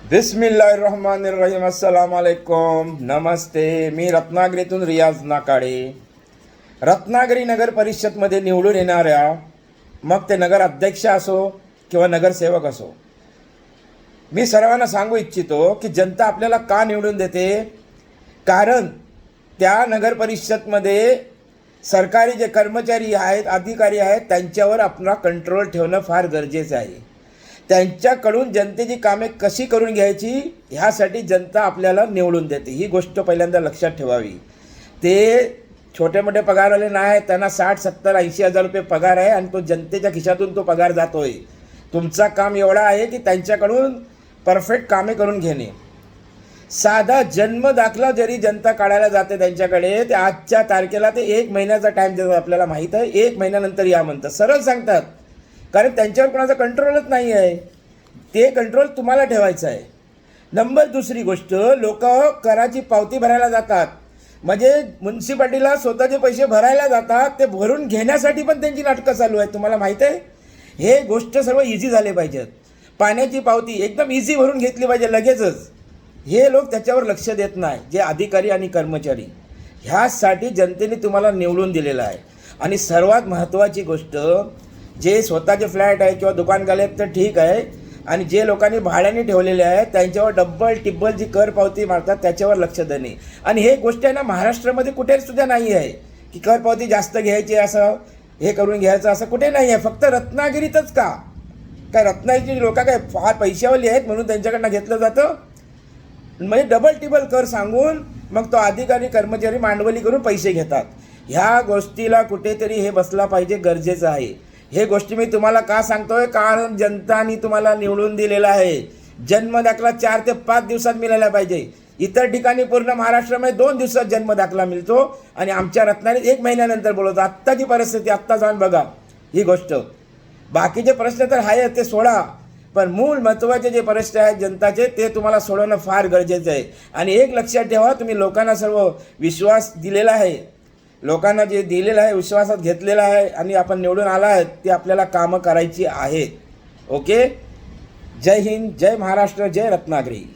बिस्मिल्लाहिर्रहमानिर्रहीम. अस्सलाम वालेकुम. नमस्ते. मी रत्नागिरीतून रियाज नाकाडे. रत्नागिरी नगर परिषदमध्ये निवडून येणाऱ्या, मग ते नगर अध्यक्ष असो किंवा नगरसेवक असो, मी सर्वांना सांगू इच्छितो की जनता आपल्याला का निवडून देते. कारण त्या नगर परिषदमध्ये सरकारी जे कर्मचारी आहेत, अधिकारी आहेत, त्यांच्यावर आपला कंट्रोल ठेवणं फार गरजेचं आहे. त्यांच्याकडून जनतेची कामे कशी करून घ्यायची ह्यासाठी जनता आपल्याला निवडून देते. ही गोष्ट पहिल्यांदा लक्षात ठेवावी. ते छोटे मोठे पगारवाले नाही, त्यांना 60, 70, 80 हजार रुपये पगार आहे आणि तो जनतेच्या खिशातून तो पगार जातोय. तुमचा काम एवढा आहे की त्यांच्याकडून परफेक्ट कामे करून घेणे. साधा जन्म दाखला जरी जनता काढायला जाते त्यांच्याकडे, ते आजच्या तारखेला ते 1 महिन्याचा टाईम देतात. आपल्याला माहीत आहे, 1 महिन्यानंतर या म्हणतात, सरळ सांगतात. कारण त्यांच्यावर कोणाचा कंट्रोलच नाही आहे. ते कंट्रोल तुम्हाला ठेवायचं आहे. नंबर दुसरी गोष्ट, लोक कराची पावती भरायला जातात, म्हणजे म्युन्सिपाल्टीला स्वतःचे पैसे भरायला जातात, ते भरून घेण्यासाठी पण त्यांची नाटकं चालू आहेत. तुम्हाला माहीत आहे, हे गोष्ट सर्व इझी झाले पाहिजेत. पाण्याची पावती एकदम इझी भरून घेतली पाहिजे लगेचच. हे लोक त्याच्यावर लक्ष देत नाही, जे अधिकारी आणि कर्मचारी. ह्यासाठी जनतेने तुम्हाला निवडून दिलेलं आहे. आणि सर्वात महत्त्वाची गोष्ट, जे स्वतःचे फ्लॅट आहे किंवा दुकान गाले तर ठीक आहे, आणि जे लोकांनी भाड्याने ठेवलेले आहेत त्यांच्यावर डब्बल टिब्बल जी कर पावती मारतात त्याच्यावर लक्ष देणे. आणि हे गोष्ट आहे ना, महाराष्ट्रामध्ये कुठे सुद्धा नाही आहे की कर पावती जास्त घ्यायची, असं हे करून घ्यायचं, असं कुठे नाही आहे. फक्त रत्नागिरीतच का काय, रत्नागिरीची लोक काय फार पैशावाली आहेत म्हणून त्यांच्याकडनं घेतलं जातं. म्हणजे डबल टिबल कर सांगून मग तो अधिकारी कर्मचारी मांडवली करून पैसे घेतात. ह्या गोष्टीला कुठेतरी हे बसला पाहिजे, गरजेचं आहे. हे गोष्टी मी तुम्हाला का सांगतोय, कारण जनतानी तुम्हाला निवडून दिलेला आहे. जन्म दाखला 4 ते 5 दिवसात मिळायला पाहिजे. इतर ठिकाणी पूर्ण महाराष्ट्रामध्ये 2 दिवसात जन्म दाखला मिळतो आणि आमच्या रत्नागिरीत 1 महिन्यानंतर बोलवतो. आत्ताची परिस्थिती आत्ता जाऊन बघा ही गोष्ट. बाकीचे प्रश्न तर आहे ते सोडा, पण मूळ महत्त्वाचे जे प्रश्न आहेत जनताचे ते तुम्हाला सोडवणं फार गरजेचं आहे. आणि एक लक्षात ठेवा, तुम्ही लोकांना सर्व विश्वास दिलेला आहे, लोकांना जे दिलेलं आहे विश्वासात घेतलेलं आहे आणि आपण निवडून आला आहे, ते आपल्याला कामं करायची आहेत. ओके. जय हिंद, जय महाराष्ट्र, जय रत्नागिरी.